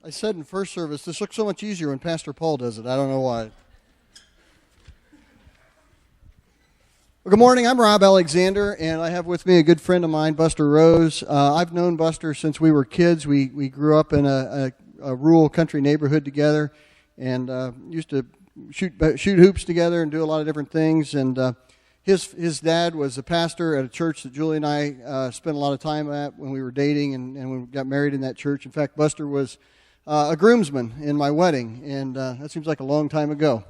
I said in first service, this looks so much easier when Pastor Paul does it. I don't know why. Well, good morning. I'm Rob Alexander, and I have with me a good friend of mine, Buster Rose. I've known Buster since we were kids. We grew up in a rural country neighborhood together, and used to shoot hoops together and do a lot of different things. And his dad was a pastor at a church that Julie and I spent a lot of time at when we were dating, and we got married in that church. In fact, Buster was a groomsman in my wedding, and that seems like a long time ago.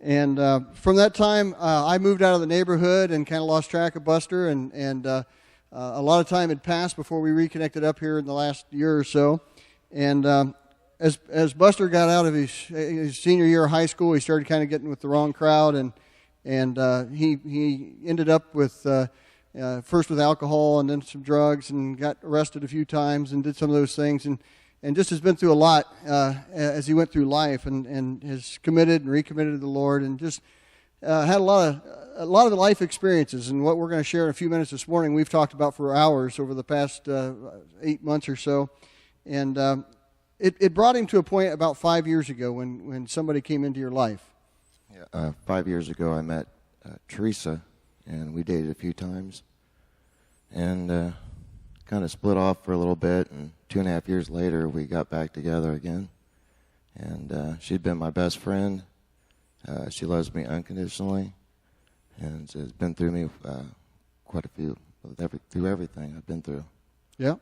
And from that time, I moved out of the neighborhood and kind of lost track of Buster, and a lot of time had passed before we reconnected up here in the last year or so. And as Buster got out of his senior year of high school, he started kind of getting with the wrong crowd, and he ended up with first with alcohol and then some drugs, and got arrested a few times and did some of those things, and just has been through a lot as he went through life, and has committed and recommitted to the Lord, and just had a lot of life experiences. And what we're going to share in a few minutes this morning, we've talked about for hours over the past 8 months or so. And it brought him to a point about 5 years ago when somebody came into your life. Yeah, 5 years ago I met Teresa, and we dated a few times, and kind of split off for a little bit, and 2.5 years later we got back together again. And she'd been my best friend. She loves me unconditionally, and has been through me quite a few, through everything I've been through. Yeah.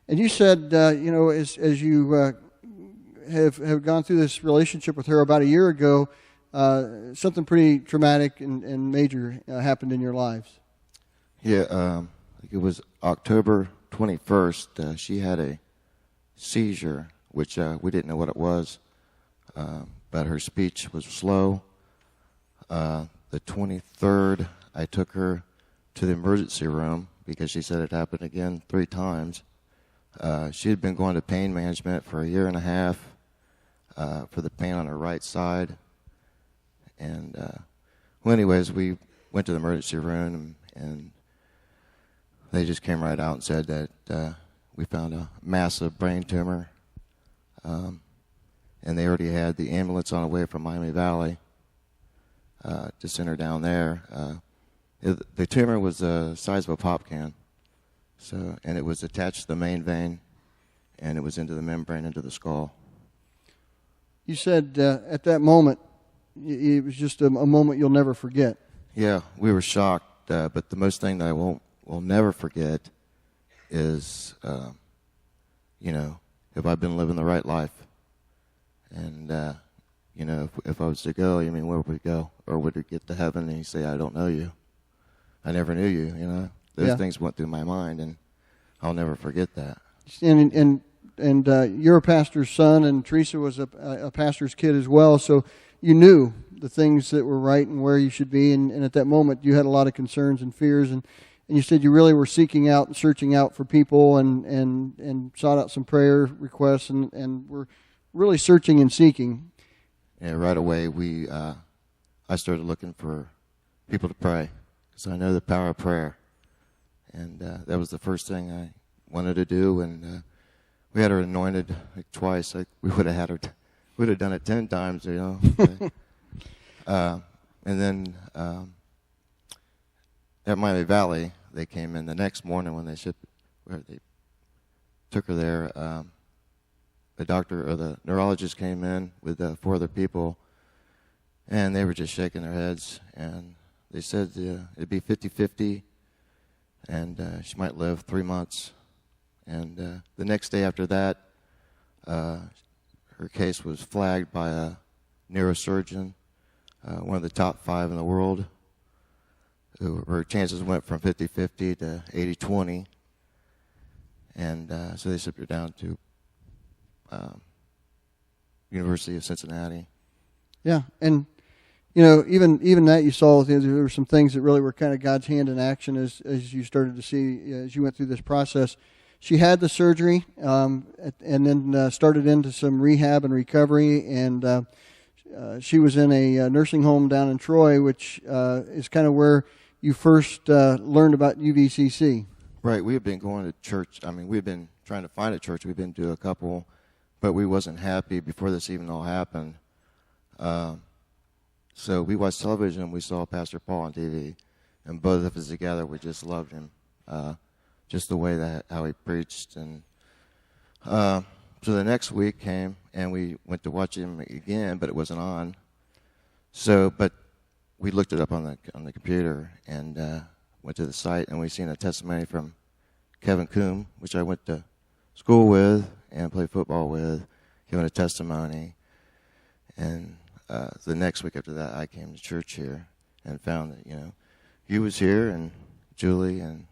And you said, as you have gone through this relationship with her about a year ago, something pretty traumatic and major happened in your lives. Yeah, it was October 21st. She had a seizure, which we didn't know what it was, but her speech was slow. The 23rd, I took her to the emergency room because she said it happened again 3 times. She had been going to pain management for 1.5 years for the pain on her right side. And, anyways, we went to the emergency room, and they just came right out and said that we found a massive brain tumor. And they already had the ambulance on the way from Miami Valley to send her down there. The tumor was the size of a pop can. And it was attached to the main vein, and it was into the membrane, into the skull. You said at that moment, it was just a moment you'll never forget. Yeah, we were shocked, but the most thing that I will never forget is, if I've been living the right life. And, if I was to go, where would we go? Or would we get to heaven and you say, I don't know you? I never knew you, Those things went through my mind, and I'll never forget that. And you're a pastor's son, and Teresa was a pastor's kid as well, so you knew the things that were right and where you should be, and at that moment you had a lot of concerns and fears, and you said you really were seeking out and searching out for people, and sought out some prayer requests, and were really searching and seeking. Yeah, right away I started looking for people to pray, because I know the power of prayer. And that was the first thing I wanted to do. And we had her anointed twice. We would have done it 10 times, And then at Miami Valley, they came in the next morning when they took her there. The doctor or the neurologist came in with 4 other people, and they were just shaking their heads. And they said it'd be 50-50. And she might live 3 months. And the next day after that, her case was flagged by a neurosurgeon, one of the top 5 in the world. Her chances went from 50-50 to 80-20. And so they shipped her down to University of Cincinnati. Yeah, and even that you saw, there were some things that really were kind of God's hand in action as you started to see as you went through this process. She had the surgery and then started into some rehab and recovery, and she was in a nursing home down in Troy, which is kind of where you first learned about UVCC. Right. We have been going to church. We've been trying to find a church. We've been to a couple, but we wasn't happy before this even all happened. So we watched television and we saw Pastor Paul on TV, and both of us together, we just loved him, just the way that how he preached. And so the next week came and we went to watch him again, but it wasn't on. So, but we looked it up on the computer and went to the site, and we seen a testimony from Kevin Coombe, which I went to school with and played football with, giving a testimony. And the next week after that, I came to church here and found that, you was here, and Julie and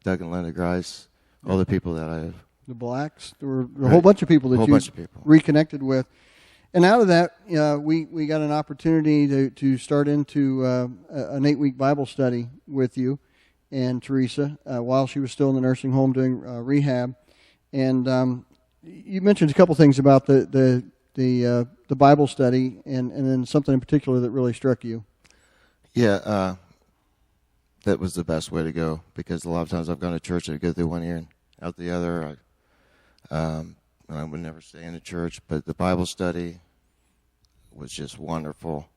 Doug and Linda Grice, all the people that I've... The Blacks, there were a whole bunch of people that you reconnected with. And out of that, we got an opportunity to start into an 8-week Bible study with you and Teresa while she was still in the nursing home doing rehab. And you mentioned a couple things about the Bible study and then something in particular that really struck you. Yeah, that was the best way to go, because a lot of times I've gone to church and I go through one ear and out the other. I would never stay in the church, but the Bible study was just wonderful.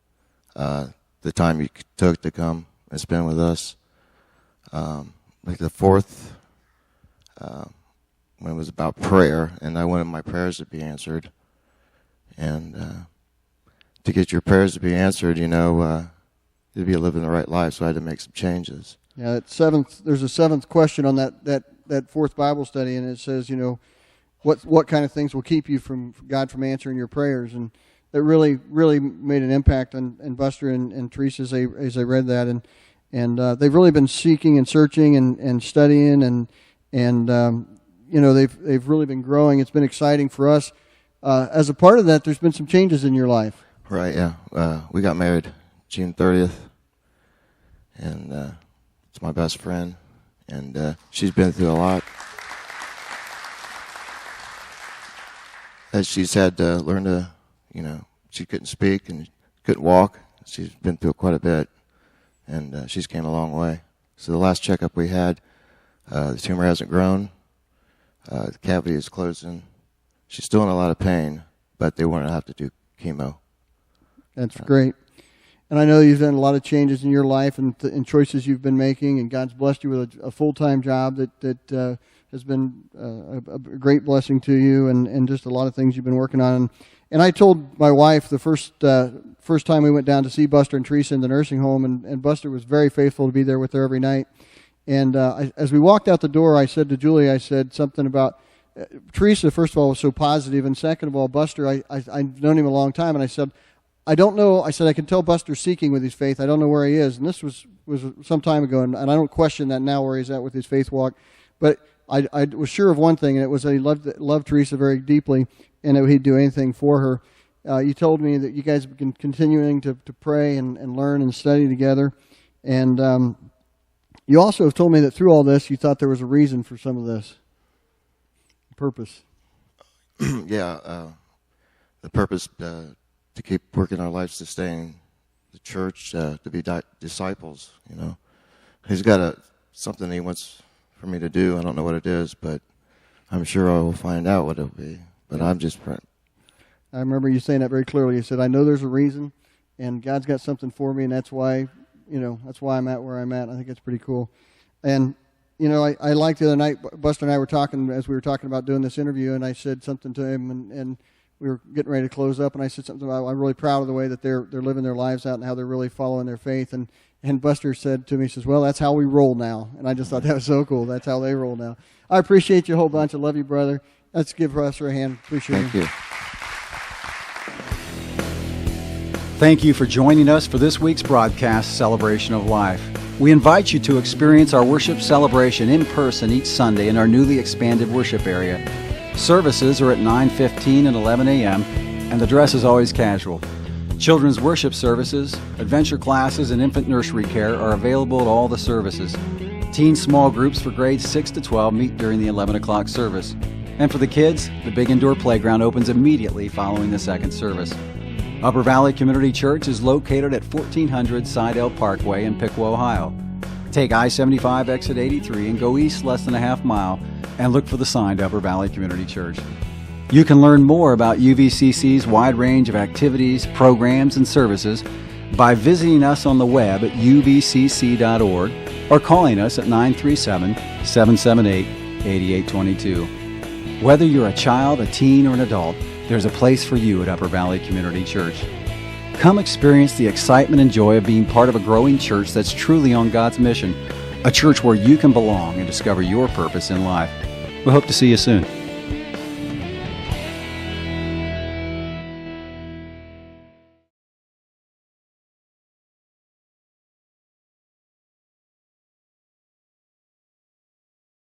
The time you took to come and spend with us. Like the fourth, when it was about prayer, and I wanted my prayers to be answered. And to get your prayers to be answered, to be living the right life, so I had to make some changes. Yeah, there's a seventh question on that fourth Bible study, and it says, what kind of things will keep you from God from answering your prayers? And it really, really made an impact on Buster and Teresa as they read that, and they've really been seeking and searching and studying, and they've really been growing. It's been exciting for us. As a part of that, there's been some changes in your life. Right. Yeah. We got married June 30th, and it's my best friend, and she's been through a lot. As she's had to learn to, she couldn't speak and couldn't walk. She's been through quite a bit, and she's came a long way. So the last checkup we had, the tumor hasn't grown. The cavity is closing. She's still in a lot of pain, but they want to have to do chemo. That's great. And I know you've done a lot of changes in your life and choices you've been making, and God's blessed you with a full-time job that has been a great blessing to you, and just a lot of things you've been working on. And I told my wife the first time we went down to see Buster and Teresa in the nursing home, and Buster was very faithful to be there with her every night. And as we walked out the door, I said to Julie, I said something about Teresa, first of all, was so positive, and second of all, Buster, I've known him a long time, and I said, I don't know. I said, I can tell Buster's seeking with his faith. I don't know where he is. And this was some time ago, and I don't question that now where he's at with his faith walk. But I was sure of one thing, and it was that he loved Teresa very deeply, and that he'd do anything for her. You told me that you guys have been continuing to pray and learn and study together. And you also have told me that through all this, you thought there was a reason for some of this. Purpose. Yeah, the purpose to keep working our lives, to stay in the church, to be disciples. He's got something he wants for me to do. I don't know what it is, but I'm sure I will find out what it'll be. But I'm just praying. I remember you saying that very clearly. You said, "I know there's a reason, and God's got something for me, and that's why I'm at where I'm at." I think it's pretty cool. And I liked the other night, Buster and I were talking as we were talking about doing this interview, and I said something to him, and we were getting ready to close up, and I said something about, I'm really proud of the way that they're living their lives out and how they're really following their faith. And Buster said to me, he says, "Well, that's how we roll now." And I just thought that was so cool. That's how they roll now. I appreciate you a whole bunch. I love you, brother. Let's give Buster a hand. Appreciate Thank you. Thank you for joining us for this week's broadcast, Celebration of Life. We invite you to experience our worship celebration in person each Sunday in our newly expanded worship area. Services are at 9:15 and 11 a.m., and the dress is always casual. Children's worship services, adventure classes, and infant nursery care are available at all the services. Teen small groups for grades 6 to 12 meet during the 11 o'clock service. And for the kids, the big indoor playground opens immediately following the second service. Upper Valley Community Church is located at 1400 Sidell Parkway in Piqua, Ohio. Take I-75 exit 83 and go east less than a half mile and look for the sign to Upper Valley Community Church. You can learn more about UVCC's wide range of activities, programs, and services by visiting us on the web at uvcc.org or calling us at 937-778-8822. Whether you're a child, a teen, or an adult, there's a place for you at Upper Valley Community Church. Come experience the excitement and joy of being part of a growing church that's truly on God's mission, a church where you can belong and discover your purpose in life. We hope to see you soon.